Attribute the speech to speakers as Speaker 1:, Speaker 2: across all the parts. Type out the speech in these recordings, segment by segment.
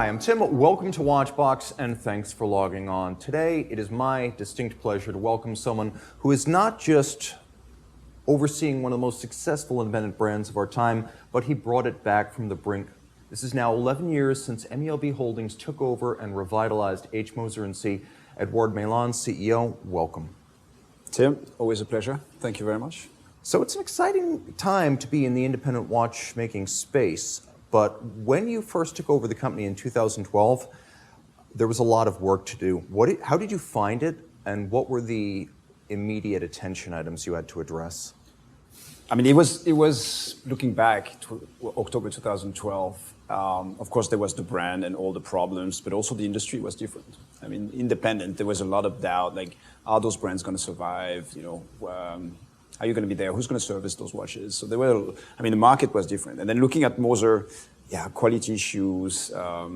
Speaker 1: Hi, I'm Tim. Welcome to WatchBox, and thanks for logging on. Today, it is my distinct pleasure to welcome someone who is not just overseeing one of the most successful independent brands of our time, but he brought it back from the brink. This is now 11 years since MELB Holdings took over and revitalized H. Moser Cie. Edouard Meylan, CEO, welcome.
Speaker 2: Tim, always a pleasure. Thank you very much.
Speaker 1: So it's an exciting time to be in the independent watchmaking space. But when you first took over the company in 2012, there was a lot of work to do. How did you find it, and what were the immediate attention items you had to address?
Speaker 2: I mean, it was looking back to October 2012. Of course, there was the brand and all the problems, but also the industry was different. I mean, independent, there was a lot of doubt, like, are those brands going to survive? You know, are you going to be there? Who's going to service those watches? So the market was different. And then looking at Moser, quality issues, a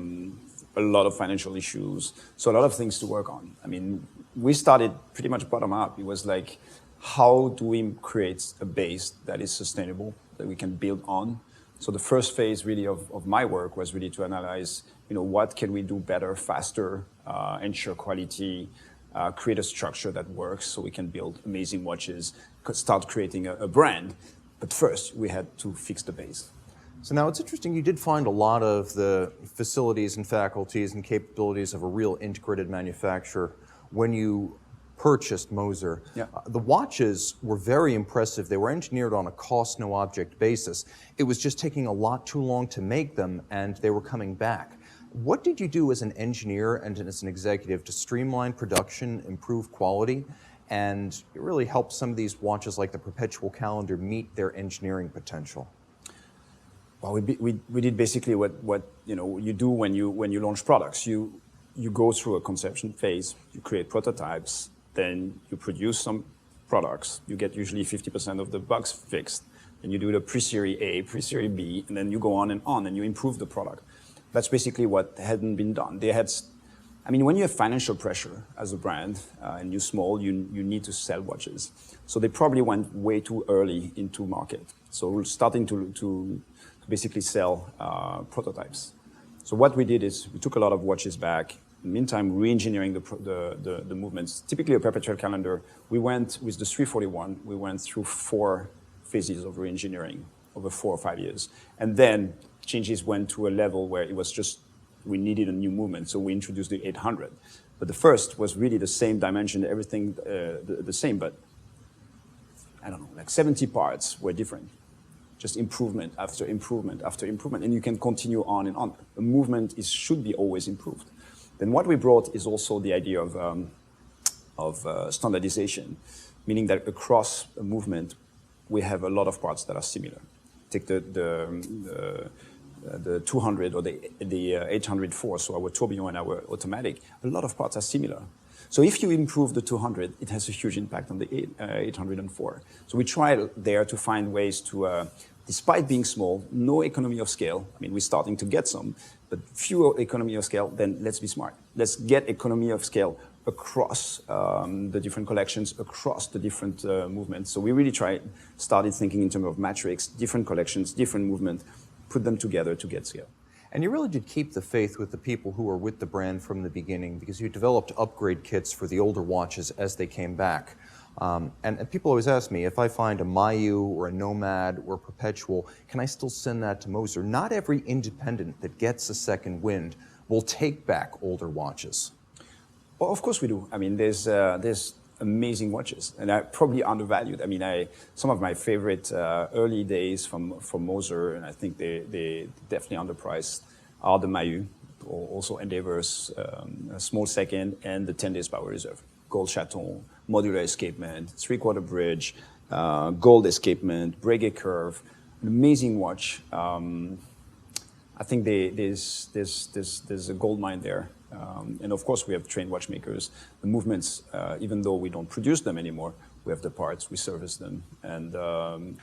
Speaker 2: lot of financial issues. So a lot of things to work on. I mean, we started pretty much bottom up. It was like, how do we create a base that is sustainable, that we can build on? So the first phase really of my work was really to analyze, you know, what can we do better, faster, ensure quality, create a structure that works so we can build amazing watches, start creating a brand. But first, we had to fix the base.
Speaker 1: So now it's interesting, you did find a lot of the facilities and faculties and capabilities of a real integrated manufacturer when you purchased Moser.
Speaker 2: Yeah.
Speaker 1: The watches were very impressive. They were engineered on a cost, no object basis. It was just taking a lot too long to make them, and they were coming back. What did you do as an engineer and as an executive to streamline production, improve quality, and really help some of these watches like the Perpetual Calendar meet their engineering potential?
Speaker 2: Well, we did basically what you know you do when you launch products. You go through a conception phase, you create prototypes, then you produce some products. You get usually 50% of the bugs fixed. Then you do the pre-series A, pre-series B, and then you go on, and you improve the product. That's basically what hadn't been done. I mean, when you have financial pressure as a brand and you're small, you need to sell watches. So they probably went way too early into market. So we're starting to basically sell prototypes. So what we did is we took a lot of watches back. In the meantime, re-engineering the movements. Typically a perpetual calendar, we went with the 341, we went through 4 phases of re-engineering over 4 or 5 years. And then changes went to a level where it was just, we needed a new movement, so we introduced the 800. But the first was really the same dimension, everything the same, but I don't know, like 70 parts were different. Just improvement after improvement after improvement, and you can continue on and on. A movement should be always improved. Then what we brought is also the idea of standardization, meaning that across a movement, we have a lot of parts that are similar. Take the 200 or the 804, so our tourbillon and our automatic, a lot of parts are similar. So if you improve the 200, it has a huge impact on the 804. So we try there to find ways to, despite being small, no economy of scale. I mean, we're starting to get some, but fewer economy of scale, then let's be smart. Let's get economy of scale across the different collections, across the different movements. So we really started thinking in terms of matrix, different collections, different movement, put them together to get scale.
Speaker 1: And you really did keep the faith with the people who were with the brand from the beginning, because you developed upgrade kits for the older watches as they came back. And people always ask me, if I find a Mayu or a Nomad or a Perpetual, can I still send that to Moser? Not every independent that gets a second wind will take back older watches.
Speaker 2: Well, of course we do. I mean, there's amazing watches, and are probably undervalued. I mean, some of my favorite early days from Moser, and I think they definitely underpriced, are the Mayu, or also Endeavour's small second, and the 10 days power reserve. Gold chaton, modular escapement, 3/4 bridge, gold escapement, Breguet curve, an amazing watch. I think there's a gold mine there. And of course, we have trained watchmakers. The movements, even though we don't produce them anymore, we have the parts, we service them, and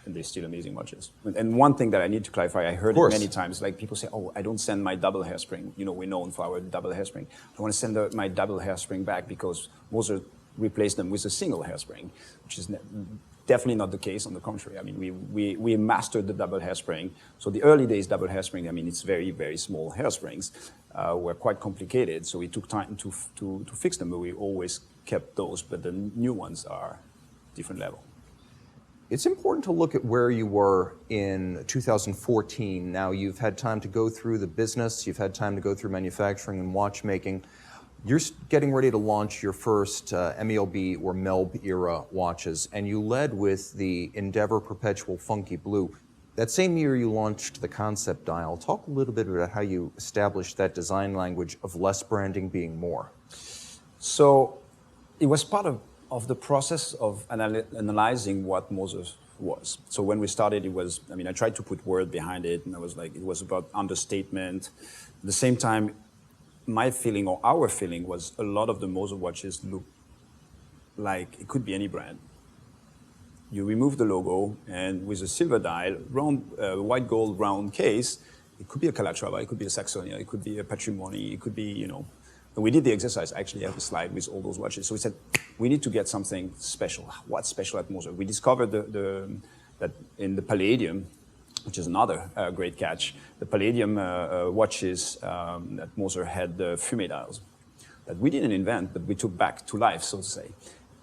Speaker 2: they're still amazing watches. And one thing that I need to clarify, I heard it many times, like people say, oh, I don't send my double hairspring. You know, we're known for our double hairspring. I want to send my double hairspring back because Moser replace them with a single hairspring, which is definitely not the case. On the contrary, I mean, we mastered the double hairspring. So the early days double hairspring, I mean, it's very, very small hairsprings, were quite complicated. So it took time to fix them, but we always kept those. But the new ones are different level.
Speaker 1: It's important to look at where you were in 2014. Now you've had time to go through the business, you've had time to go through manufacturing and watchmaking. You're getting ready to launch your first MELB or MELB era watches, and you led with the Endeavour Perpetual Funky Blue. That same year you launched the concept dial. Talk a little bit about how you established that design language of less branding being more.
Speaker 2: So it was part of the process of analyzing what Moser was. So when we started, it was, I mean, I tried to put word behind it, and I was like, it was about understatement. At the same time, my feeling, or our feeling, was a lot of the Moser watches look like it could be any brand. You remove the logo, and with a silver dial, round, white gold round case, it could be a Calatrava, it could be a Saxonia, it could be a Patrimony, it could be, you know. And we did the exercise. I actually have a slide with all those watches. So we said, we need to get something special. What's special at Moser? We discovered that in the Palladium, which is another great catch, the Palladium watches that Moser had the fume dials that we didn't invent, but we took back to life, so to say.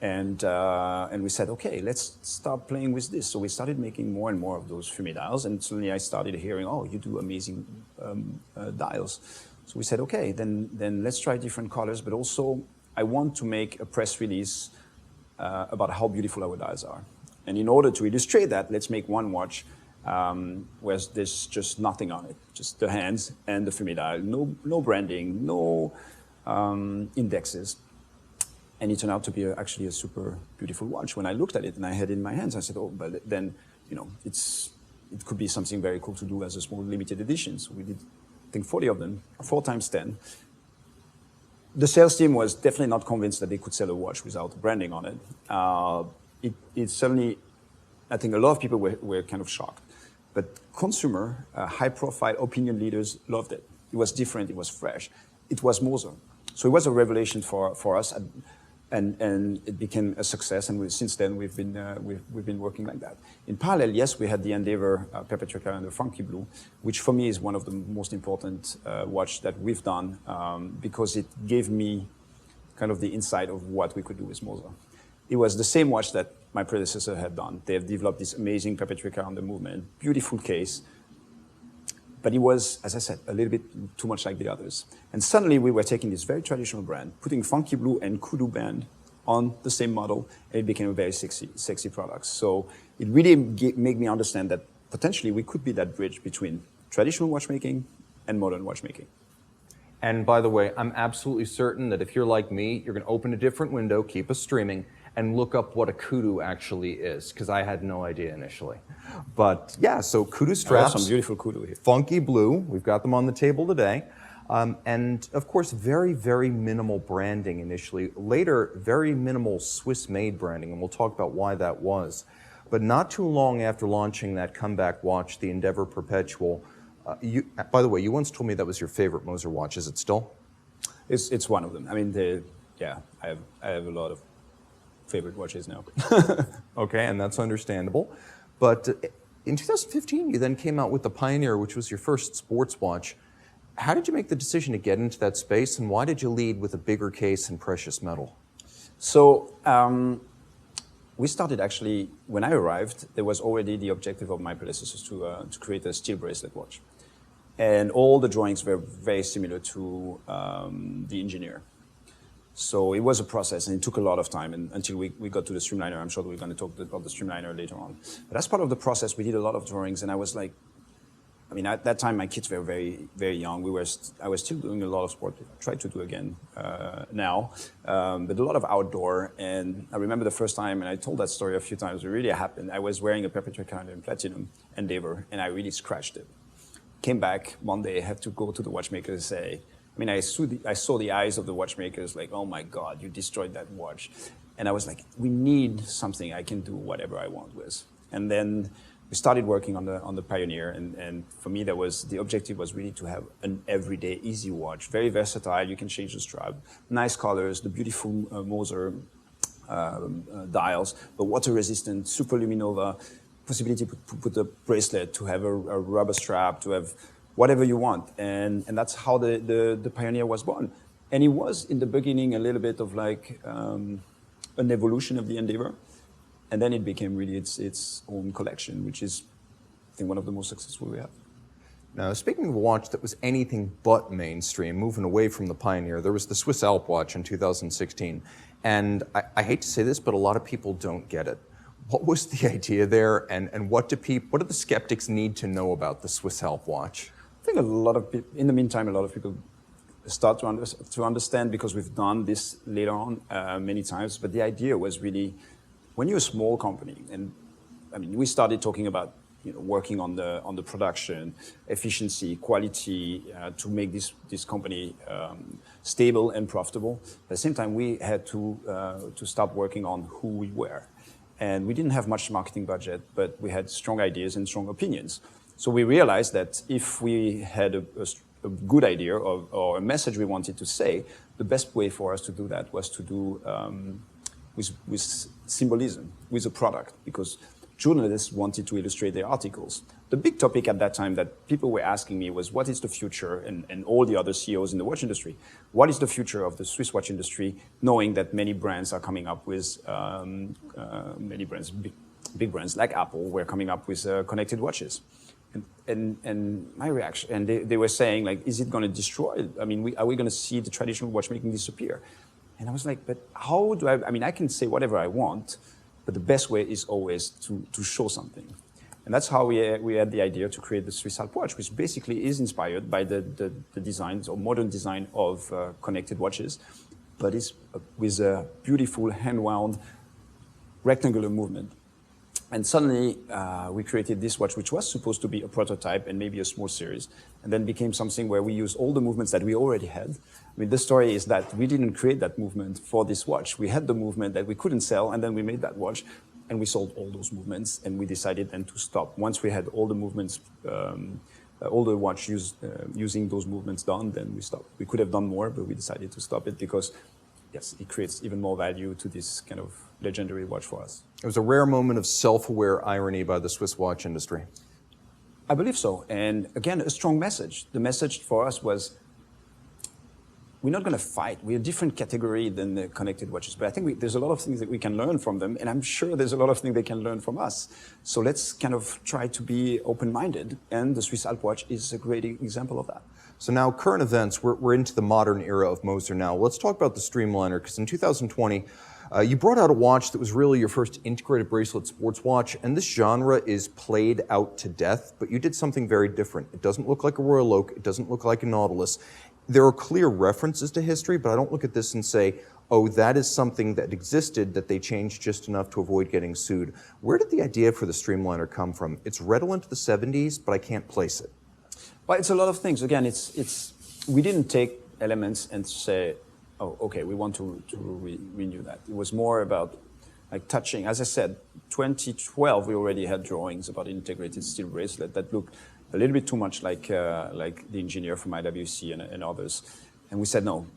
Speaker 2: And we said, okay, let's start playing with this. So we started making more and more of those fume dials, and suddenly I started hearing, oh, you do amazing dials. So we said, okay, then let's try different colors, but also I want to make a press release about how beautiful our dials are. And in order to illustrate that, let's make one watch where there's just nothing on it, just the hands and the fume dial, no branding, no indexes. And it turned out to be actually a super beautiful watch. When I looked at it and I had it in my hands, I said, oh, but then, you know, it could be something very cool to do as a small limited edition. So we did, I think, 40 of them, 4 times 10. The sales team was definitely not convinced that they could sell a watch without branding on it. It certainly, I think a lot of people were kind of shocked. But consumer, high-profile opinion leaders loved it. It was different, it was fresh. It was Moser. So it was a revelation for us, and it became a success. And since then, we've been working like that. In parallel, yes, we had the Endeavour Perpetual Calendar Funky Blue, which for me is one of the most important watch that we've done because it gave me kind of the insight of what we could do with Moser. It was the same watch that my predecessor had done. They have developed this amazing Perpetual Calendar movement, beautiful case, but it was, as I said, a little bit too much like the others. And suddenly we were taking this very traditional brand, putting Funky Blue and Kudu Band on the same model, and it became a very sexy product. So it really made me understand that potentially we could be that bridge between traditional watchmaking and modern watchmaking.
Speaker 1: And by the way, I'm absolutely certain that if you're like me, you're going to open a different window, keep us streaming, and look up what a kudu actually is, because I had no idea initially. But yeah, so kudu straps.
Speaker 2: Some beautiful kudu here.
Speaker 1: Funky Blue, we've got them on the table today. And of course, very, very minimal branding initially. Later, very minimal Swiss-made branding, and we'll talk about why that was. But not too long after launching that comeback watch, the Endeavour Perpetual, by the way, you once told me that was your favorite Moser watch. Is it still?
Speaker 2: It's one of them. I mean, yeah, I have a lot of favorite watches now.
Speaker 1: Okay, and that's understandable. But in 2015, you then came out with the Pioneer, which was your first sports watch. How did you make the decision to get into that space, and why did you lead with a bigger case and precious metal?
Speaker 2: So we started actually, when I arrived, there was already the objective of my predecessors to create a steel bracelet watch. And all the drawings were very similar to the engineer. So it was a process, and it took a lot of time until we got to the Streamliner. I'm sure we're going to talk about the Streamliner later on. But as part of the process, we did a lot of drawings, and I was like, I mean, at that time, my kids were very, very young. I was still doing a lot of sport. I try to do again now, but a lot of outdoor. And I remember the first time, and I told that story a few times, it really happened. I was wearing a Perpetual Calendar in Platinum Endeavour, and I really scratched it. Came back one day, had to go to the watchmaker and say, I mean, I saw the eyes of the watchmakers like, oh my God, you destroyed that watch. And I was like, we need something I can do whatever I want with. And then we started working on the Pioneer, and for me, the objective was really to have an everyday easy watch, very versatile. You can change the strap, nice colors, the beautiful Moser dials, but water resistant, super luminova, possibility to put a bracelet, to have a rubber strap, to have whatever you want. And that's how the Pioneer was born. And it was in the beginning a little bit of like an evolution of the Endeavour. And then it became really its own collection, which is, I think, one of the most successful we have.
Speaker 1: Now, speaking of a watch that was anything but mainstream, moving away from the Pioneer, there was the Swiss Alp Watch in 2016. And I hate to say this, but a lot of people don't get it. What was the idea there, and what do the skeptics need to know about the Swiss Alp Watch?
Speaker 2: I think a lot of people, in the meantime, a lot of people start to understand, because we've done this later on many times, but the idea was really, when you're a small company, and I mean, we started talking about working on the production, efficiency, quality, to make this company stable and profitable. At the same time, we had to start working on who we were. And we didn't have much marketing budget, but we had strong ideas and strong opinions. So we realized that if we had a good idea or a message we wanted to say, the best way for us to do that was to do with symbolism, with a product, because journalists wanted to illustrate their articles. The big topic at that time that people were asking me was, what is the future, and all the other CEOs in the watch industry, what is the future of the Swiss watch industry, knowing that many brands are coming up with, many brands, big brands like Apple were coming up with connected watches. And my reaction, and they were saying, like, is it going to destroy, I mean, are we going to see the traditional watchmaking disappear? And I was like, but how do I mean, I can say whatever I want, but the best way is always to show something. And that's how we had the idea to create the Swiss Alp Watch, which basically is inspired by the designs or modern design of connected watches, but it's with a beautiful hand-wound rectangular movement. And suddenly we created this watch, which was supposed to be a prototype and maybe a small series, and then became something where we used all the movements that we already had. I mean, the story is that we didn't create that movement for this watch. We had the movement that we couldn't sell, and then we made that watch, and we sold all those movements, and we decided then to stop. Once we had all the movements, all the watch using those movements done, then we stopped. We could have done more, but we decided to stop it because, yes, it creates even more value to this kind of legendary watch for us.
Speaker 1: It was a rare moment of self-aware irony by the Swiss watch industry.
Speaker 2: I believe so. And again, a strong message. The message for us was, we're not going to fight. We're a different category than the connected watches. But I think there's a lot of things that we can learn from them. And I'm sure there's a lot of things they can learn from us. So let's kind of try to be open-minded. And the Swiss Alp Watch is a great example of that.
Speaker 1: So now, current events, we're into the modern era of Moser now. Let's talk about the Streamliner, because in 2020, you brought out a watch that was really your first integrated bracelet sports watch, and this genre is played out to death, but you did something very different. It doesn't look like a Royal Oak, it doesn't look like a Nautilus. There are clear references to history, but I don't look at this and say, oh, that is something that existed that they changed just enough to avoid getting sued. Where did the idea for the Streamliner come from? It's redolent to the 70s, but I can't place it.
Speaker 2: Well, it's a lot of things. Again, we didn't take elements and say, oh, okay, we want to renew that. It was more about like touching. As I said, 2012, we already had drawings about integrated steel bracelet that looked a little bit too much like the engineer from IWC and others. And we said, no,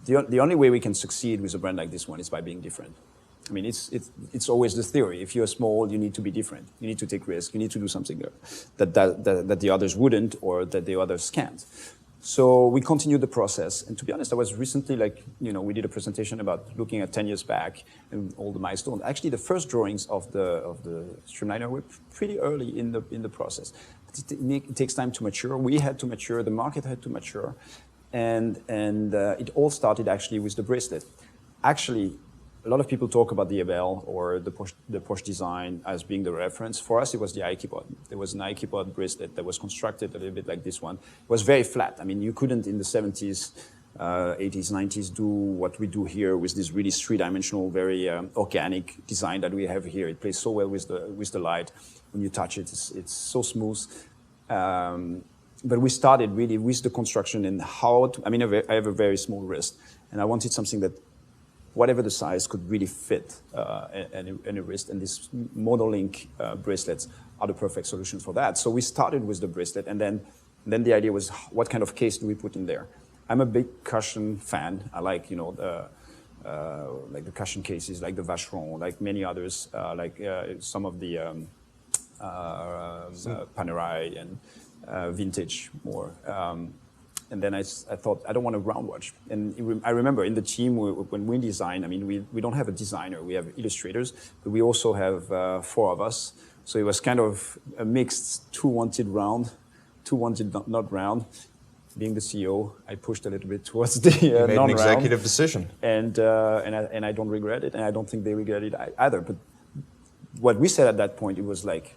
Speaker 2: the only way we can succeed with a brand like this one is by being different. I mean, it's always the theory. If you're small, you need to be different. You need to take risks. You need to do something that the others wouldn't, or that the others can't. So we continued the process. And to be honest, I was recently, we did a presentation about looking at 10 years back and all the milestones. Actually, the first drawings of the Streamliner were pretty early in the process. It takes time to mature. We had to mature. The market had to mature. And it all started actually with the bracelet. Actually, a lot of people talk about the Abel or the Porsche design as being the reference. For us, it was the Ikepod. There was an Ikepod bracelet that was constructed a little bit like this one. It was very flat. I mean, you couldn't in the 70s, 80s, 90s do what we do here with this really three-dimensional, very organic design that we have here. It plays so well with the light. When you touch it, it's so smooth. But we started really with the construction and how to, I have a very small wrist, and I wanted something that whatever the size could really fit any wrist, and these Monolink bracelets are the perfect solution for that. So we started with the bracelet, and then the idea was, what kind of case do we put in there? I'm a big cushion fan. I like, like the cushion cases, like the Vacheron, like many others, some of the Panerai and vintage more. And then I thought, I don't want a round watch. And I remember in the team, when we design, I mean, we don't have a designer, we have illustrators, but we also have 4 of us. So it was kind of a mixed, 2 wanted round, 2 wanted not round. Being the CEO, I pushed a little bit towards the non-round.
Speaker 1: Made an executive decision.
Speaker 2: And I don't regret it, and I don't think they regret it either. But what we said at that point, it was like,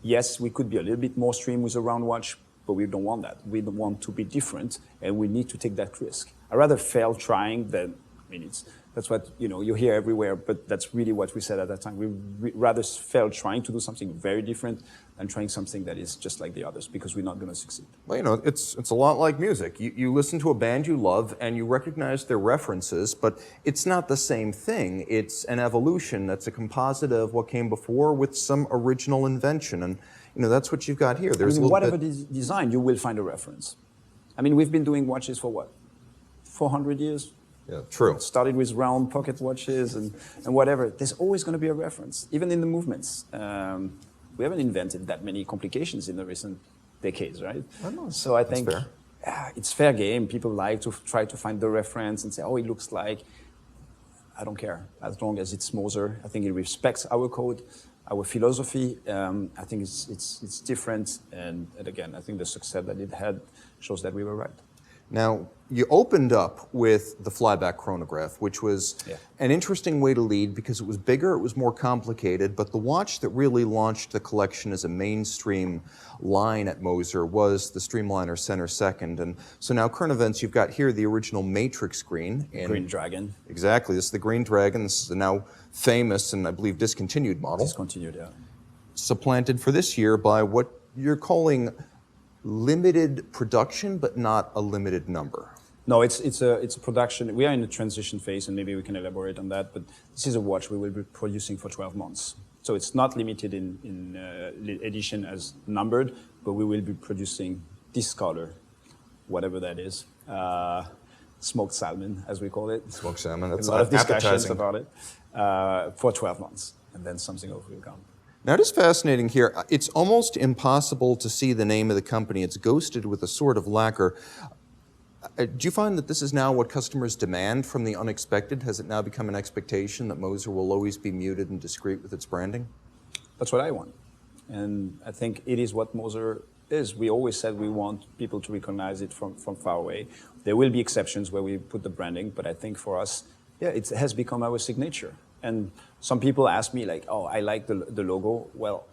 Speaker 2: yes, we could be a little bit more stream with a round watch, but we don't want that. We don't want to be different, and we need to take that risk. I rather fail trying than, I mean, that's what you hear everywhere, but that's really what we said at that time. We rather fail trying to do something very different than trying something that is just like the others, because we're not going to succeed.
Speaker 1: Well, it's a lot like music. You listen to a band you love and you recognize their references, but it's not the same thing. It's an evolution. That's a composite of what came before with some original invention, and that's what you've got here. There's
Speaker 2: whatever design, you will find a reference. I mean, we've been doing watches for what, 400 years?
Speaker 1: Yeah, true.
Speaker 2: It started with round pocket watches and whatever. There's always going to be a reference, even in the movements. We haven't invented that many complications in the recent decades, right? So I think it's fair game. People like to try to find the reference and say, oh, it looks like. I don't care, as long as it's Moser. I think it respects our code, our philosophy. I think it's different. And again, I think the success that it had shows that we were right.
Speaker 1: Now, you opened up with the flyback chronograph, which was an interesting way to lead because it was bigger, it was more complicated, but the watch that really launched the collection as a mainstream line at Moser was the Streamliner Center Second. And so now, current events, you've got here the original Matrix green.
Speaker 2: Green Dragon.
Speaker 1: Exactly, this is the Green Dragon. This is the now famous and I believe discontinued model.
Speaker 2: Discontinued, yeah.
Speaker 1: Supplanted for this year by what you're calling limited production, but not a limited number.
Speaker 2: No, it's a production. We are in the transition phase, and maybe we can elaborate on that. But this is a watch we will be producing for 12 months. So it's not limited in edition as numbered, but we will be producing this color, whatever that is, smoked salmon, as we call it.
Speaker 1: Smoked salmon. That's
Speaker 2: a lot of discussions
Speaker 1: appetizing.
Speaker 2: about it for 12 months, and then something else will come.
Speaker 1: Now, it is fascinating here. It's almost impossible to see the name of the company. It's ghosted with a sort of lacquer. Do you find that this is now what customers demand from the unexpected? Has it now become an expectation that Moser will always be muted and discreet with its branding?
Speaker 2: That's what I want. And I think it is what Moser is. We always said we want people to recognize it from far away. There will be exceptions where we put the branding, but I think for us, it has become our signature. And some people ask me like, oh, I like the logo. Well,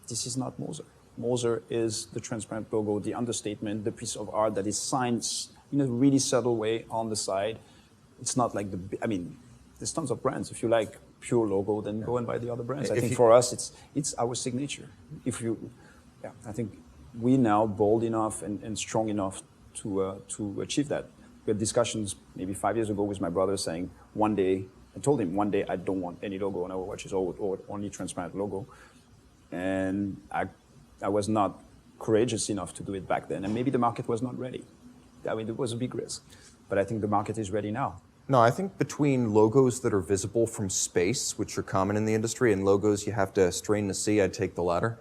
Speaker 2: this is not Moser. Moser is the transparent logo, the understatement, the piece of art that is signed in a really subtle way on the side. It's not like there's tons of brands. If you like pure logo, then go and buy the other brands. I think for us, it's our signature. I think we now bold enough and strong enough to achieve that. We had discussions maybe 5 years ago with my brother saying, I told him one day I don't want any logo on our watches or only transparent logo. And I was not courageous enough to do it back then. And maybe the market was not ready. I mean, it was a big risk. But I think the market is ready now.
Speaker 1: No, I think between logos that are visible from space, which are common in the industry, and logos you have to strain to see, I'd take the latter.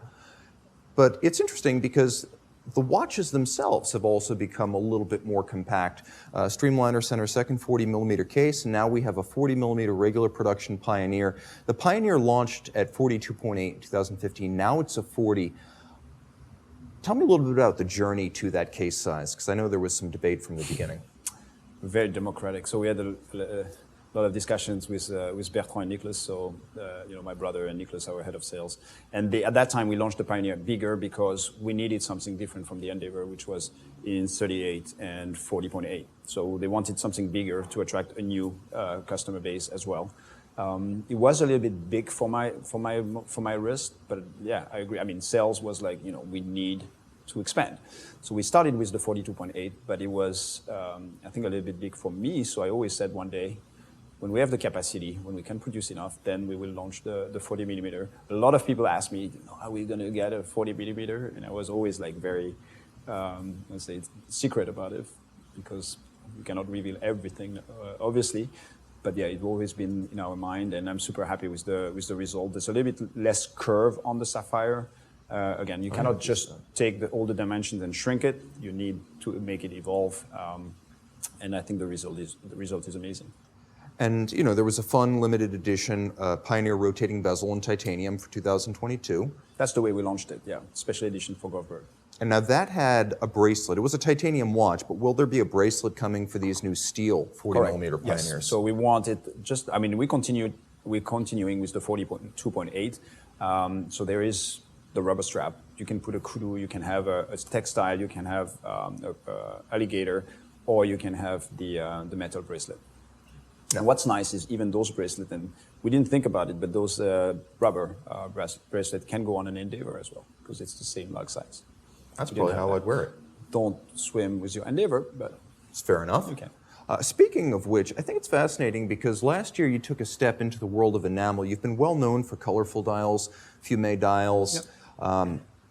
Speaker 1: But it's interesting because the watches themselves have also become a little bit more compact. Streamliner Center Second 40mm case, and now we have a 40mm regular production Pioneer. The Pioneer launched at 42.8 in 2015. Now it's a 40. Tell me a little bit about the journey to that case size, because I know there was some debate from the beginning.
Speaker 2: Very democratic. So we had a lot of discussions with Bertrand and Nicholas, so my brother and Nicholas, our head of sales. And at that time, we launched the Pioneer bigger because we needed something different from the Endeavour, which was in 38 and 40.8. So they wanted something bigger to attract a new customer base as well. It was a little bit big for my wrist, but yeah, I agree. I mean, sales was like, we need to expand. So we started with the 42.8, but it was, I think, a little bit big for me. So I always said one day, when we have the capacity, when we can produce enough, then we will launch the 40mm. A lot of people ask me, are we going to get a 40mm? And I was always like very, secret about it, because you cannot reveal everything, obviously. But yeah, it's always been in our mind, and I'm super happy with the result. There's a little bit less curve on the Sapphire. Again, you cannot just take all the dimensions and shrink it. You need to make it evolve, and I think the result is amazing.
Speaker 1: And there was a fun limited edition Pioneer rotating bezel in titanium for 2022.
Speaker 2: That's the way we launched it. Yeah, special edition for Govberg.
Speaker 1: And now that had a bracelet. It was a titanium watch, but will there be a bracelet coming for these new steel 40 millimeter Pioneers?
Speaker 2: Yes. So we wanted we're continuing with the 42.8. So there is the rubber strap. You can put a kudu, you can have a textile, you can have alligator, or you can have the metal bracelet. Yeah. And what's nice is even those bracelets, and we didn't think about it, but those rubber bracelet can go on an Endeavour as well, because it's the same lug size.
Speaker 1: That's probably how I'd wear it.
Speaker 2: Don't swim with your Endeavour, but
Speaker 1: it's fair enough.
Speaker 2: Okay.
Speaker 1: Speaking of which, I think it's fascinating because last year you took a step into the world of enamel. You've been well known for colorful dials, fume dials,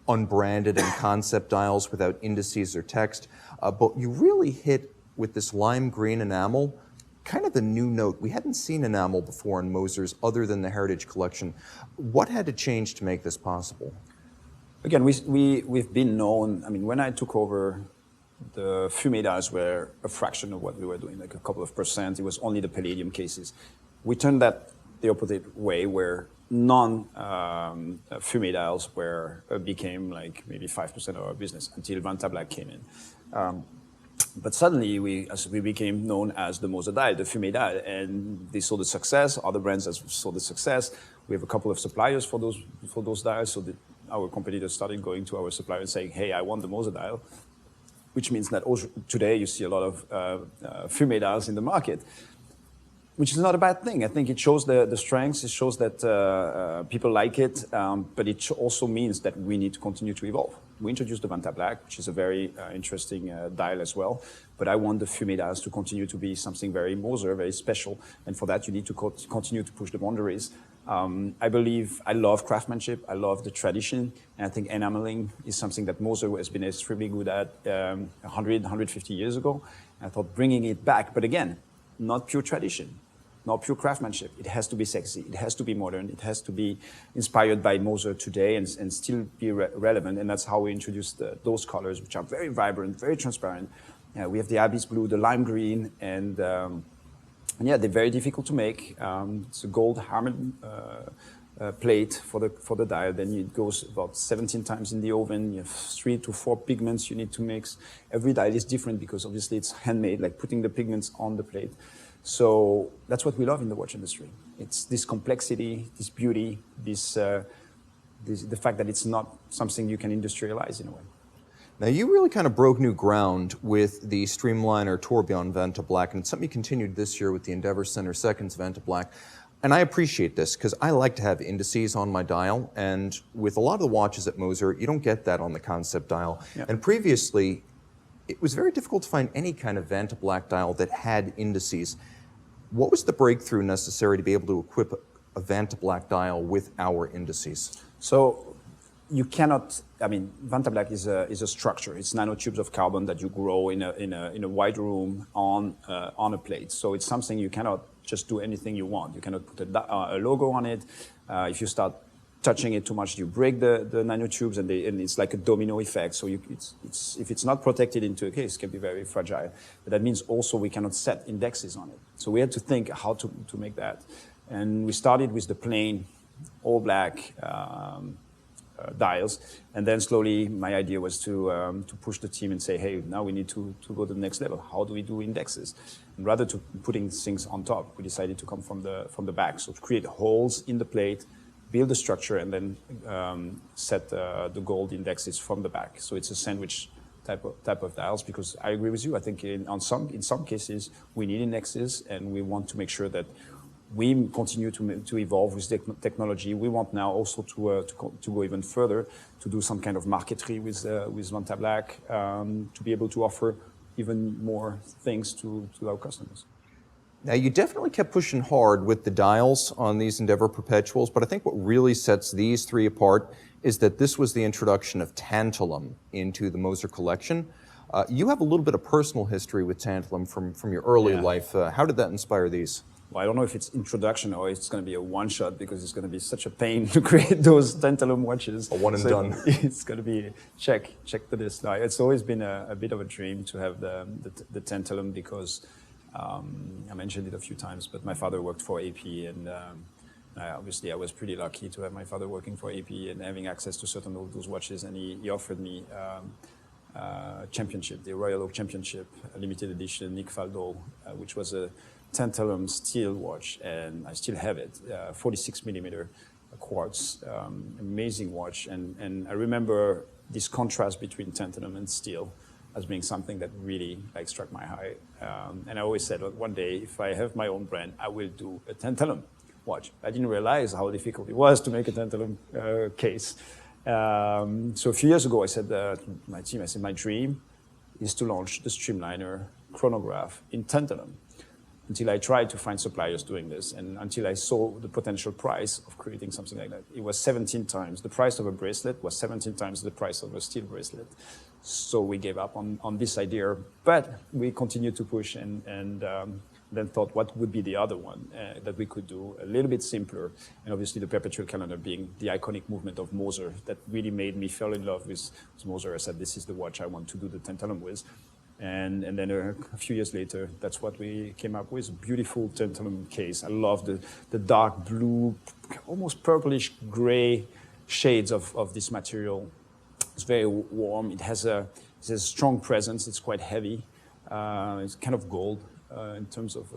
Speaker 1: unbranded and concept dials without indices or text. But you really hit with this lime green enamel, kind of the new note. We hadn't seen enamel before in Moser's other than the Heritage Collection. What had to change to make this possible?
Speaker 2: Again, we've been known. I mean, when I took over, the fume dials were a fraction of what we were doing, like a couple of percent. It was only the palladium cases. We turned that the opposite way, where non-fume dials became like maybe 5% of our business until Vantablack came in. But suddenly we became known as the Moser dial, the fume dial, and they saw the success. Other brands saw the success. We have a couple of suppliers for those dials, so our competitors started going to our supplier and saying, "Hey, I want the Moser dial," which means that today you see a lot of fume dials in the market, which is not a bad thing. I think it shows the strengths. It shows that people like it, but it also means that we need to continue to evolve. We introduced the Vantablack, which is a very interesting dial as well, but I want the fume dials to continue to be something very Moser, very special, and for that you need to continue to push the boundaries. I love craftsmanship, I love the tradition, and I think enameling is something that Moser has been extremely good at 150 years ago. And I thought bringing it back, but again, not pure tradition, not pure craftsmanship. It has to be sexy, it has to be modern, it has to be inspired by Moser today and still be relevant, and that's how we introduced those colors, which are very vibrant, very transparent. We have the Abyss Blue, the Lime Green, and yeah, they're very difficult to make. It's a gold hammered plate for the dial. Then it goes about 17 times in the oven. You have 3 to 4 pigments you need to mix. Every dial is different because obviously it's handmade, like putting the pigments on the plate. So that's what we love in the watch industry. It's this complexity, this beauty, the fact that it's not something you can industrialize in a way.
Speaker 1: Now, you really kind of broke new ground with the Streamliner Tourbillon Vantablack, and it's something you continued this year with the Endeavour Center Seconds Vantablack. And I appreciate this because I like to have indices on my dial, and with a lot of the watches at Moser, you don't get that on the concept dial. Yep. And previously, it was very difficult to find any kind of Vantablack dial that had indices. What was the breakthrough necessary to be able to equip a Vantablack dial with our indices?
Speaker 2: So you cannot. I mean, Vantablack is a structure. It's nanotubes of carbon that you grow in a wide room on a plate. So it's something you cannot just do anything you want. You cannot put a logo on it. If you start touching it too much, you break the nanotubes, and it's like a domino effect. So if it's not protected into a case, it can be very fragile. But that means also we cannot set indexes on it. So we had to think how to make that. And we started with the plain, all black dials, and then slowly my idea was to push the team and say, hey, now we need to go to the next level. How do we do indexes? And rather to putting things on top, we decided to come from the back. So to create holes in the plate, build the structure, and then set the gold indexes from the back. So it's a sandwich type of dials, because I agree with you. I think in some cases we need indexes, and we want to make sure that we continue to evolve with technology. We want now also to go even further, to do some kind of marqueterie with Vantablack, to be able to offer even more things to our customers.
Speaker 1: Now, you definitely kept pushing hard with the dials on these Endeavour Perpetuals, but I think what really sets these three apart is that this was the introduction of tantalum into the Moser collection. You have a little bit of personal history with tantalum from your early life. How did that inspire these?
Speaker 2: well, I don't know if it's introduction or it's going to be a one-shot because it's going to be such a pain to create those Tantalum watches.
Speaker 1: A one and done.
Speaker 2: It's going to be check the list. No, it's always been a bit of a dream to have the Tantalum because I mentioned it a few times, but my father worked for AP and obviously I was pretty lucky to have my father working for AP and having access to certain of those watches, and he offered me championship, the Royal Oak Championship, a limited edition Nick Faldo, which was a Tantalum steel watch, and I still have it, 46 millimeter quartz, amazing watch. And I remember this contrast between tantalum and steel as being something that really struck my eye. And I always said, well, one day, if I have my own brand, I will do a tantalum watch. I didn't realize how difficult it was to make a tantalum case. So a few years ago, I said to my team, my dream is to launch the Streamliner chronograph in tantalum. Until I tried to find suppliers doing this, and until I saw the potential price of creating something like that. It was 17 times. The price of a bracelet was 17 times the price of a steel bracelet. So we gave up on this idea, but we continued to push and then thought what would be the other one that we could do a little bit simpler. And obviously the perpetual calendar being the iconic movement of Moser that really made me fall in love with Moser. I said, this is the watch I want to do the tantalum with. And then a few years later, that's what we came up with, a beautiful tantalum case. I love the dark blue, almost purplish gray shades of this material. It's very warm. It has a strong presence. It's quite heavy. It's kind of gold in terms of,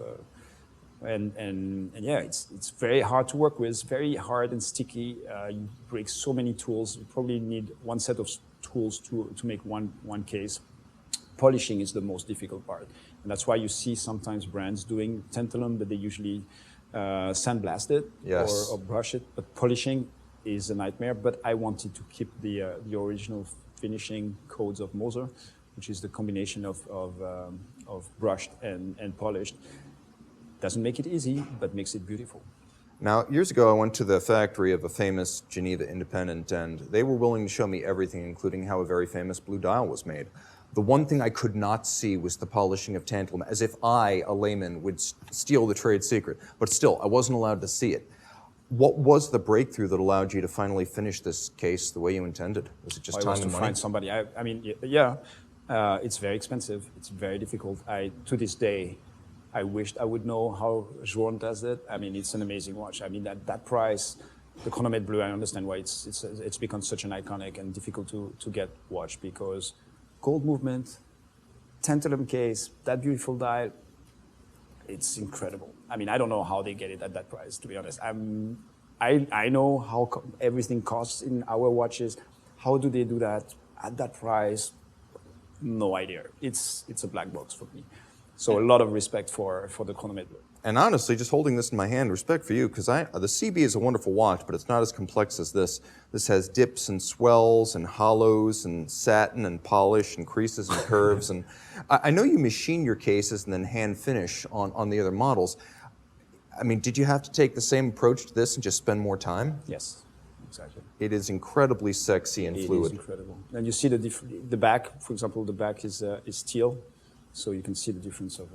Speaker 2: and yeah, it's very hard to work with, very hard and sticky. You break so many tools. You probably need one set of tools to make one case. Polishing is the most difficult part. And that's why you see sometimes brands doing tantalum, but they usually sandblast it or brush it. But polishing is a nightmare. But I wanted to keep the original finishing codes of Moser, which is the combination of brushed and polished. Doesn't make it easy, but makes it beautiful.
Speaker 1: Now, years ago, I went to the factory of a famous Geneva independent, and they were willing to show me everything, including how a very famous blue dial was made. The one thing I could not see was the polishing of tantalum, as if I, a layman, would steal the trade secret. But still, I wasn't allowed to see it. What was the breakthrough that allowed you to finally finish this case the way you intended? Was it just time and money?
Speaker 2: To find somebody. I mean, yeah, it's very expensive. It's very difficult. To this day, I wished I would know how Joan does it. I mean, it's an amazing watch. I mean, that price, the Chronomètre Blue, I understand why it's become such an iconic and difficult to get watch, because gold movement, tantalum case, that beautiful dial, it's incredible. I mean, I don't know how they get it at that price, to be honest. I know how everything costs in our watches. How do they do that at that price? No idea. It's a black box for me. So a lot of respect for the Chronomètre Bleu.
Speaker 1: And honestly, just holding this in my hand, respect for you, because the CB is a wonderful watch, but it's not as complex as this. This has dips and swells and hollows and satin and polish and creases and curves. And I know you machine your cases and then hand finish on the other models. I mean, did you have to take the same approach to this and just spend more time?
Speaker 2: Yes, exactly.
Speaker 1: It is incredibly sexy and fluid.
Speaker 2: It is incredible. And you see the back, for example, the back is steel, so you can see the difference of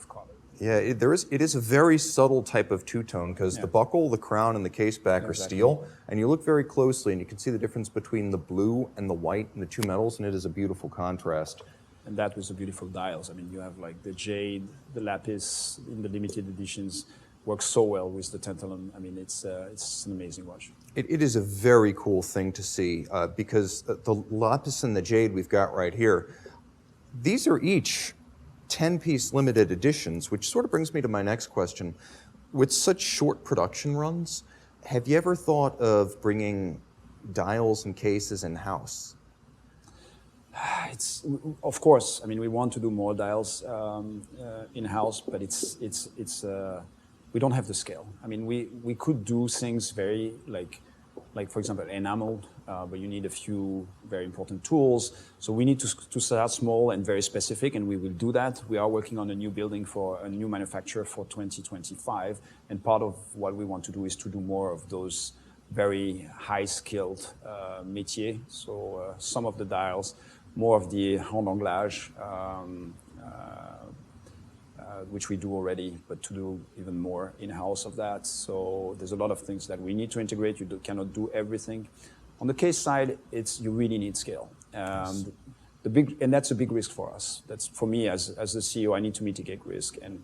Speaker 2: color.
Speaker 1: Yeah, it is a very subtle type of two-tone, because the buckle, the crown, and the case back are steel, and you look very closely and you can see the difference between the blue and the white and the two metals, and it is a beautiful contrast.
Speaker 2: And that was the beautiful dials. I mean, you have like the jade, the lapis in the limited editions works so well with the tantalum. I mean, it's an amazing watch.
Speaker 1: It is a very cool thing to see, because the lapis and the jade we've got right here, these are each 10-piece limited editions, which sort of brings me to my next question. With such short production runs, have you ever thought of bringing dials and cases in-house?
Speaker 2: It's, of course, I mean, we want to do more dials in-house, but we don't have the scale. I mean, we could do things very like for example, enameled, but you need a few very important tools. So we need to start small and very specific, and we will do that. We are working on a new building for a new manufacturer for 2025, and part of what we want to do is to do more of those very high-skilled métiers. So some of the dials, more of the hand anglage, which we do already, but to do even more in-house of that. So there's a lot of things that we need to integrate. You cannot do everything. On the case side, you really need scale.
Speaker 1: Yes.
Speaker 2: And that's a big risk for us. That's for me as the CEO, I need to mitigate risk. And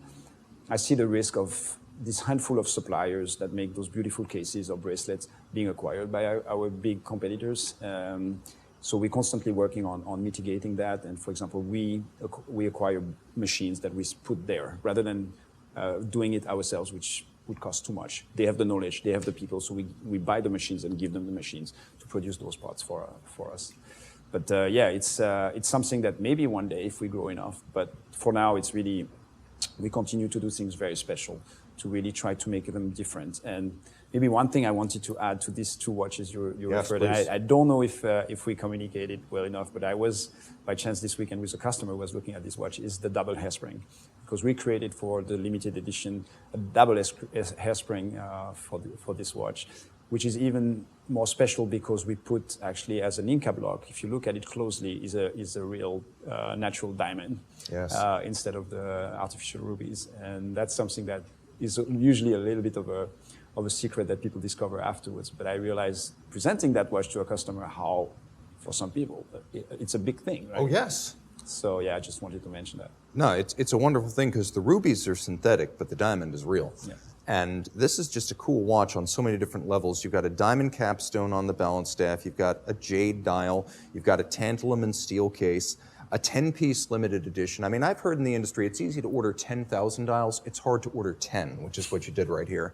Speaker 2: I see the risk of this handful of suppliers that make those beautiful cases or bracelets being acquired by our big competitors. So we're constantly working on mitigating that. And for example, we acquire machines that we put there rather than doing it ourselves, which would cost too much. They have the knowledge, they have the people, so we buy the machines and give them the machines to produce those parts for us. But it's something that maybe one day if we grow enough, but for now it's really, we continue to do things very special to really try to make them different. And maybe one thing I wanted to add to these two watches you referred to, I don't know if we communicated well enough, but I was, by chance this weekend with a customer who was looking at this watch, is the double hairspring. Because we created for the limited edition a double hairspring for this watch, which is even more special because we put actually as an Inca block, if you look at it closely, is a real natural diamond.
Speaker 1: Yes.
Speaker 2: Instead of the artificial rubies. And that's something that is usually a little bit of a secret that people discover afterwards. But I realized presenting that watch to a customer, how for some people, it's a big thing, right?
Speaker 1: Oh, yes.
Speaker 2: So yeah, I just wanted to mention that.
Speaker 1: No, it's a wonderful thing because the rubies are synthetic, but the diamond is real.
Speaker 2: Yeah.
Speaker 1: And this is just a cool watch on so many different levels. You've got a diamond capstone on the balance staff, you've got a jade dial, you've got a tantalum and steel case, a 10-piece limited edition. I mean, I've heard in the industry it's easy to order 10,000 dials. It's hard to order 10, which is what you did right here.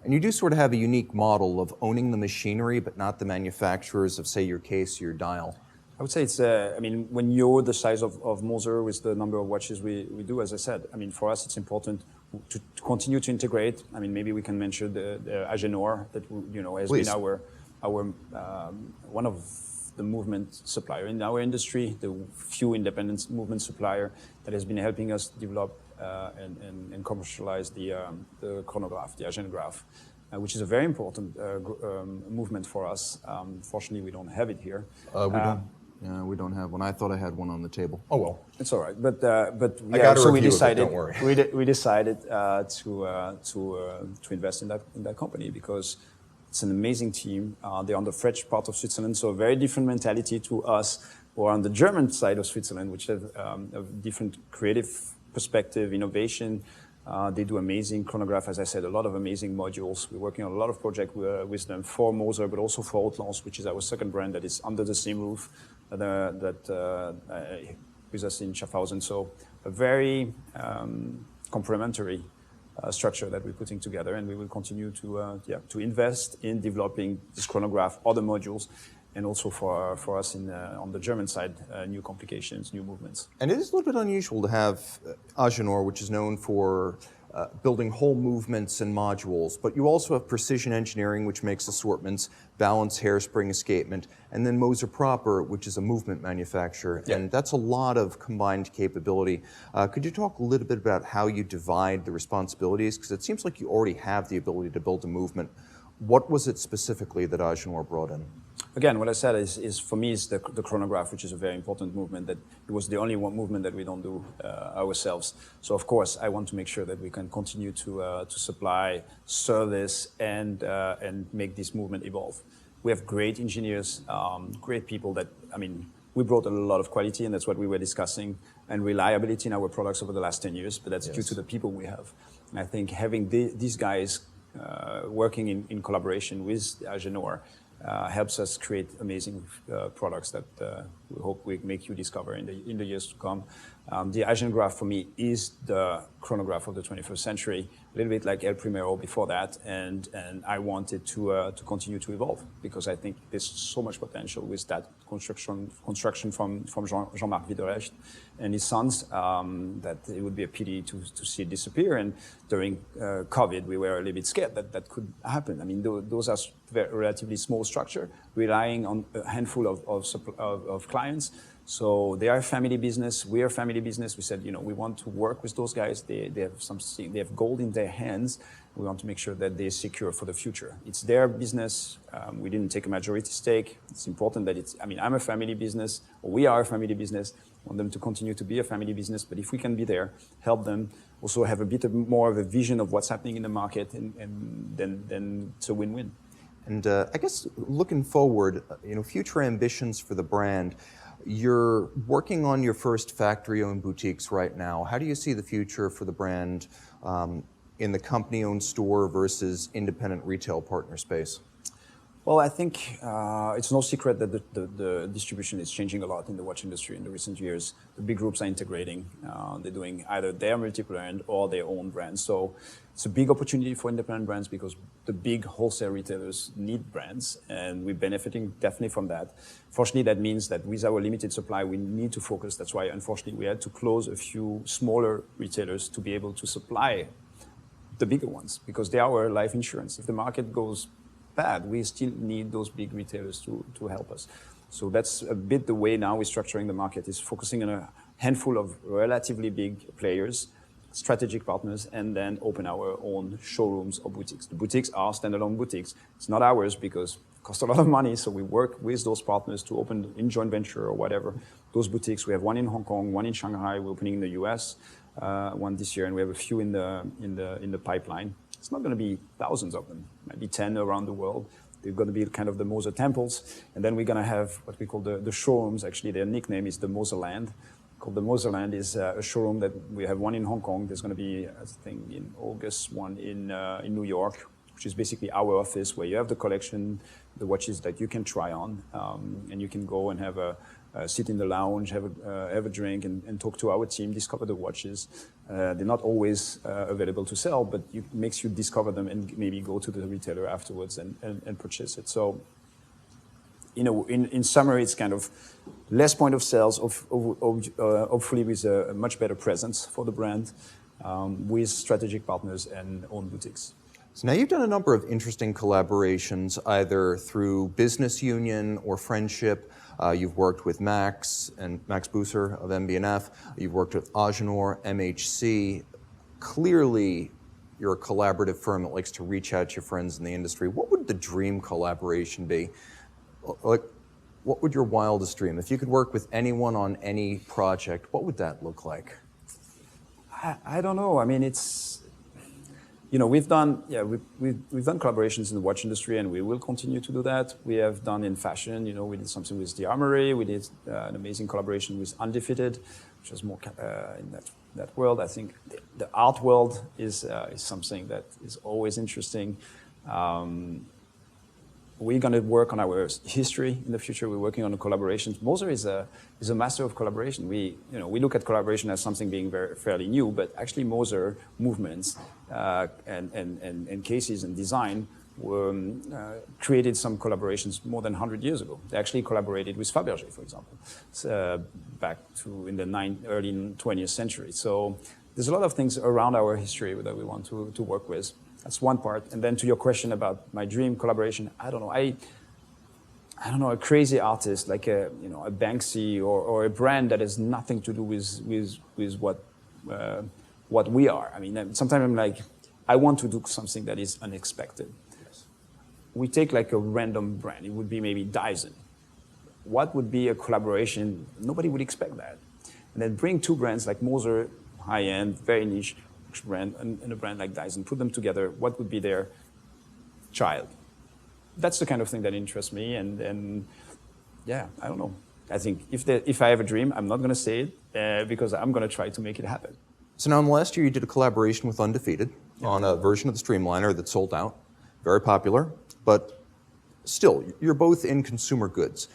Speaker 1: And you do sort of have a unique model of owning the machinery, but not the manufacturers of, say, your case or your dial.
Speaker 2: I would say it's, I mean, when you're the size of Moser with the number of watches we do, as I said, I mean, for us, it's important to continue to integrate. I mean, maybe we can mention the Agenor that, has
Speaker 1: Please.
Speaker 2: been our one of the movement supplier in our industry, the few independent movement supplier that has been helping us develop and commercialize the chronograph, the Agenograph, which is a very important movement for us. Fortunately, we don't have it here.
Speaker 1: We don't have one. I thought I had one on the table. Oh well,
Speaker 2: it's all right. But
Speaker 1: I got
Speaker 2: so
Speaker 1: a
Speaker 2: we
Speaker 1: review
Speaker 2: decided
Speaker 1: of it, don't worry.
Speaker 2: we decided to invest in that company because it's an amazing team. They're on the French part of Switzerland, so a very different mentality to us, or on the German side of Switzerland, which have a different creative perspective, innovation. They do amazing chronograph, as I said, a lot of amazing modules. We're working on a lot of projects with them for Moser, but also for Outlance, which is our second brand that is under the same roof with us in Schaffhausen. So a very complementary structure that we're putting together, and we will continue to invest in developing this chronograph, other modules, and also for us on the German side, new complications, new movements.
Speaker 1: And it is a little bit unusual to have Agenor, which is known for building whole movements and modules, but you also have precision engineering, which makes assortments, balance, hairspring, escapement, and then Moser proper, which is a movement manufacturer.
Speaker 2: Yeah.
Speaker 1: And that's a lot of combined capability. Could you talk a little bit about how you divide the responsibilities? Because it seems like you already have the ability to build a movement. What was it specifically that Agenor brought in?
Speaker 2: Again, what I said is for me is the chronograph, which is a very important movement. That it was the only one movement that we don't do ourselves. So of course, I want to make sure that we can continue to supply service and make this movement evolve. We have great engineers, great people that, I mean, we brought a lot of quality, and that's what we were discussing, and reliability in our products over the last 10 years, but that's due to the people we have. And I think having these guys working in collaboration with Agenor helps us create amazing products that we hope we make you discover in the years to come. The Agenograph for me is the chronograph of the 21st century, a little bit like El Primero before that, and I wanted to continue to evolve because I think there's so much potential with that construction from Jean-Marc Viderecht and his sons that it would be a pity to see it disappear. And during COVID, we were a little bit scared that could happen. I mean, those are relatively small structure, relying on a handful of clients. So they are a family business. We are a family business. We said, we want to work with those guys. They have something. They have gold in their hands. We want to make sure that they're secure for the future. It's their business. We didn't take a majority stake. It's important that it's. I mean, I'm a family business. Or we are a family business. I want them to continue to be a family business. But if we can be there, help them, also have a bit more of a vision of what's happening in the market, and then it's a win-win.
Speaker 1: And I guess looking forward, future ambitions for the brand. You're working on your first factory-owned boutiques right now. How do you see the future for the brand in the company-owned store versus independent retail partner space?
Speaker 2: Well, I think it's no secret that the distribution is changing a lot in the watch industry in the recent years. The big groups are integrating. They're doing either their multi-brand or their own brand. So it's a big opportunity for independent brands because the big wholesale retailers need brands, and we're benefiting definitely from that. Fortunately, that means that with our limited supply, we need to focus. That's why, unfortunately, we had to close a few smaller retailers to be able to supply the bigger ones, because they are our life insurance. If the market goes bad, we still need those big retailers to help us. So that's a bit the way now we're structuring the market, is focusing on a handful of relatively big players, strategic partners, and then open our own showrooms or boutiques. The boutiques are standalone boutiques. It's not ours because it costs a lot of money, so we work with those partners to open in joint venture or whatever. Those boutiques, we have one in Hong Kong, one in Shanghai, we're opening in the US, one this year, and we have a few in the pipeline. It's not going to be thousands of them, maybe 10 around the world. They're going to be kind of the Moser temples. And then we're going to have what we call the showrooms. Actually, their nickname is the Moser Land. Called the Moser Land is a showroom that we have one in Hong Kong. There's going to be, I think, in August, one in New York, which is basically our office where you have the collection, the watches that you can try on. And you can go and have sit in the lounge, have a drink, and talk to our team, discover the watches. They're not always available to sell, but it makes you discover them and maybe go to the retailer afterwards and purchase it. So, in summary, it's kind of less point of sales, hopefully with a much better presence for the brand, with strategic partners and own boutiques.
Speaker 1: So now you've done a number of interesting collaborations, either through business union or friendship. You've worked with Max Bousser of MB&F. You've worked with Agenor, MHC. Clearly, you're a collaborative firm that likes to reach out to your friends in the industry. What would the dream collaboration be? Like, what would your wildest dream? If you could work with anyone on any project, what would that look like?
Speaker 2: I don't know. I mean, it's, we've done collaborations in the watch industry, and we will continue to do that. We have done in fashion. We did something with the Armory. We did an amazing collaboration with Undefeated, which was more in that world. I think the art world is something that is always interesting. We're going to work on our history in the future. We're working on collaborations. Moser is a master of collaboration. We look at collaboration as something being fairly new, but actually Moser movements and cases and design were created some collaborations more than 100 years ago. They actually collaborated with Fabergé, for example, back in the early 20th century. So there's a lot of things around our history that we want to work with. That's one part. And then to your question about my dream collaboration, I don't know. I don't know, a crazy artist like a Banksy or a brand that has nothing to do with what we are. I mean, sometimes I'm like, I want to do something that is unexpected. Yes. We take like a random brand. It would be maybe Dyson. What would be a collaboration? Nobody would expect that. And then bring two brands like Moser, high-end, very niche brand, and a brand like Dyson, put them together. What would be their child? That's the kind of thing that interests me. And yeah, I don't know. I think if I have a dream, I'm not going to say it because I'm going to try to make it happen.
Speaker 1: So now in the last year, you did a collaboration with Undefeated on a version of the Streamliner that sold out. Very popular, but still, you're both in consumer goods.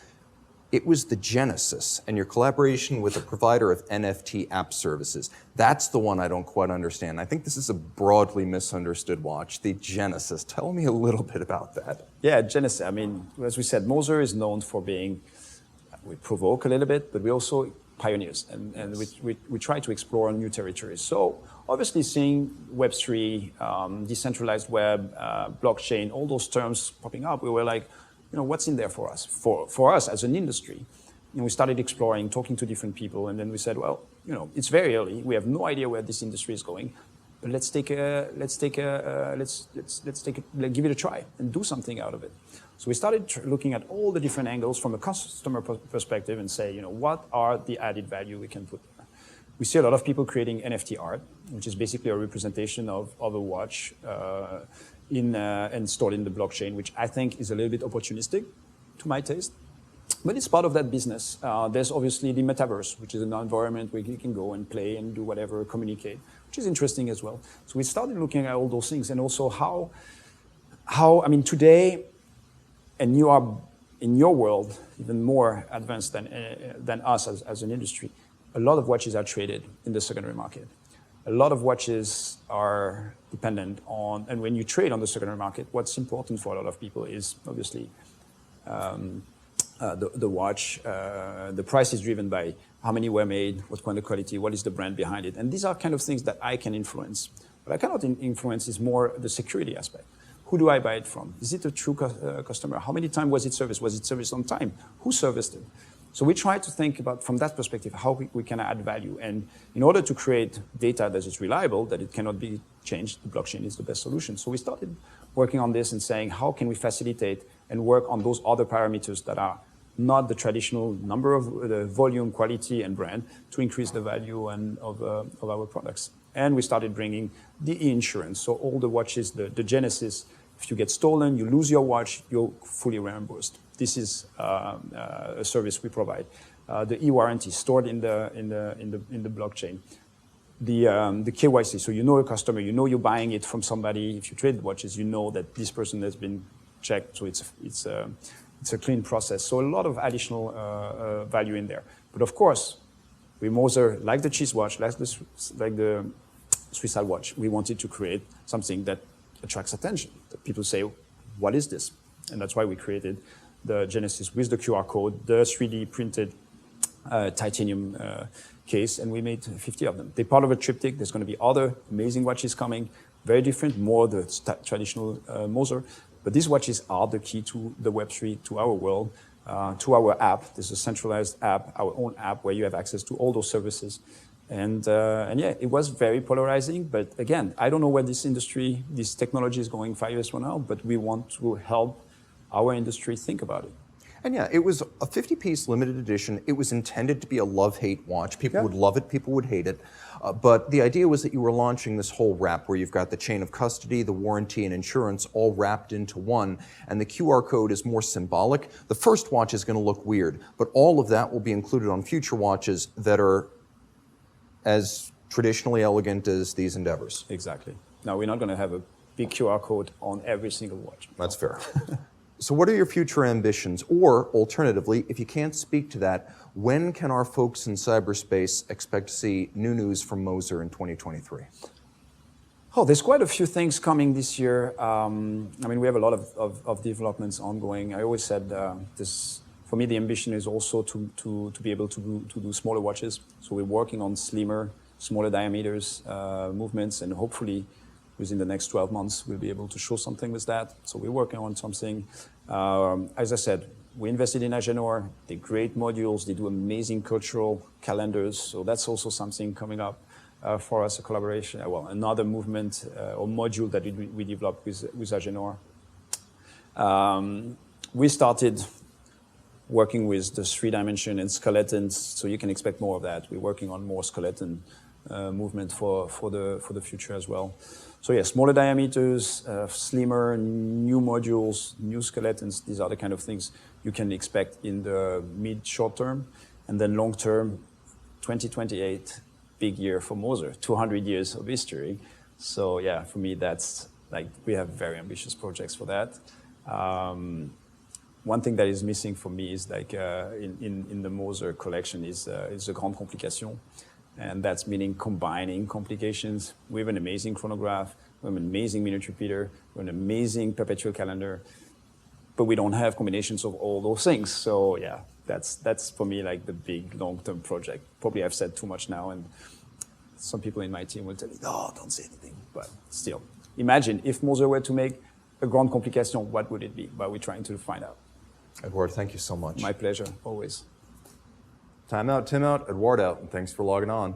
Speaker 1: It was the genesis and your collaboration with a provider of NFT app services. That's the one I don't quite understand. I think this is a broadly misunderstood watch, the Genesis. Tell me a little bit about that.
Speaker 2: Yeah, Genesis. I mean, as we said, Moser is known for being, we provoke a little bit, but we also pioneers, and we try to explore new territories. So obviously seeing Web3, decentralized web, blockchain, all those terms popping up, we were like, what's in there for us? For us as an industry, we started exploring, talking to different people, and then we said, well, it's very early. We have no idea where this industry is going, but let's give it a try and do something out of it. So we started looking at all the different angles from a customer perspective and say, what are the added value we can put there? We see a lot of people creating NFT art, which is basically a representation of a watch and stored in the blockchain, which I think is a little bit opportunistic to my taste. But it's part of that business. There's obviously the metaverse, which is an environment where you can go and play and do whatever, communicate, which is interesting as well. So we started looking at all those things, and also how I mean, today, and you are in your world even more advanced than us as an industry, a lot of watches are traded in the secondary market. A lot of watches are dependent on, and when you trade on the secondary market, what's important for a lot of people is obviously the watch. The price is driven by how many were made, what kind of quality, what is the brand behind it. And these are kind of things that I can influence. What I cannot influence is more the security aspect. Who do I buy it from? Is it a true customer? How many times was it serviced? Was it serviced on time? Who serviced it? So we try to think about, from that perspective, how we can add value. And in order to create data that is reliable, that it cannot be changed, the blockchain is the best solution. So we started working on this and saying, how can we facilitate and work on those other parameters that are not the traditional number of the volume, quality, and brand to increase the value of our products. And we started bringing the e-insurance. So all the watches, the Genesis, if you get stolen, you lose your watch, you're fully reimbursed. This is a service we provide. The e-warranty stored in the blockchain. The KYC, so you know your customer, you know you're buying it from somebody. If you trade watches, you know that this person has been checked, so it's a clean process. So a lot of additional value in there. But of course, we Moser, like the cheese watch, like the Swiss Alp Watch, we wanted to create something that attracts attention. That people say, what is this? And that's why we created the Genesis with the QR code, the 3D printed titanium case, and we made 50 of them. They're part of a triptych. There's going to be other amazing watches coming, very different, more the traditional Moser. But these watches are the key to the Web3, to our world, to our app. There's a centralized app, our own app, where you have access to all those services. And yeah, it was very polarizing. But again, I don't know where this industry, this technology is going 5 years from now, but we want to help our industry think about it.
Speaker 1: And yeah, it was a 50-piece limited edition. It was intended to be a love-hate watch. People would love it, people would hate it. But the idea was that you were launching this whole wrap where you've got the chain of custody, the warranty, and insurance all wrapped into one. And the QR code is more symbolic. The first watch is going to look weird, but all of that will be included on future watches that are as traditionally elegant as these Endeavours.
Speaker 2: Exactly. Now, we're not going to have a big QR code on every single watch.
Speaker 1: That's fair. So what are your future ambitions? Or alternatively, if you can't speak to that, when can our folks in cyberspace expect to see new news from Moser in 2023?
Speaker 2: Oh, there's quite a few things coming this year. I mean, we have a lot of developments ongoing. I always said for me, the ambition is also to be able to do smaller watches. So we're working on slimmer, smaller diameters, movements, and hopefully within the next 12 months, we'll be able to show something with that. So we're working on something. As I said, we invested in Endeavour. They're great modules. They do amazing cultural calendars. So that's also something coming up for us, a collaboration. Well, another movement or module that we developed with Endeavour. We started working with the 3-dimension and skeletons, so you can expect more of that. We're working on more skeleton movement for the future as well. So yeah, smaller diameters, slimmer, new modules, new skeletons. These are the kind of things you can expect in the mid-short term. And then long term, 2028, big year for Moser, 200 years of history. So yeah, for me, that's like, we have very ambitious projects for that. One thing that is missing for me is like in the Moser collection is the Grande Complication. And that's meaning combining complications. We have an amazing chronograph, we have an amazing minute repeater, we have an amazing perpetual calendar, but we don't have combinations of all those things. So yeah, that's for me like the big long-term project. Probably I've said too much now, and some people in my team will tell me, no, don't say anything. But still, imagine if Moser were to make a Grande Complication, what would it be? But we're trying to find out.
Speaker 1: Edouard, thank you so much.
Speaker 2: My pleasure, always.
Speaker 1: Time out, Tim out, Edouard out, and thanks for logging on.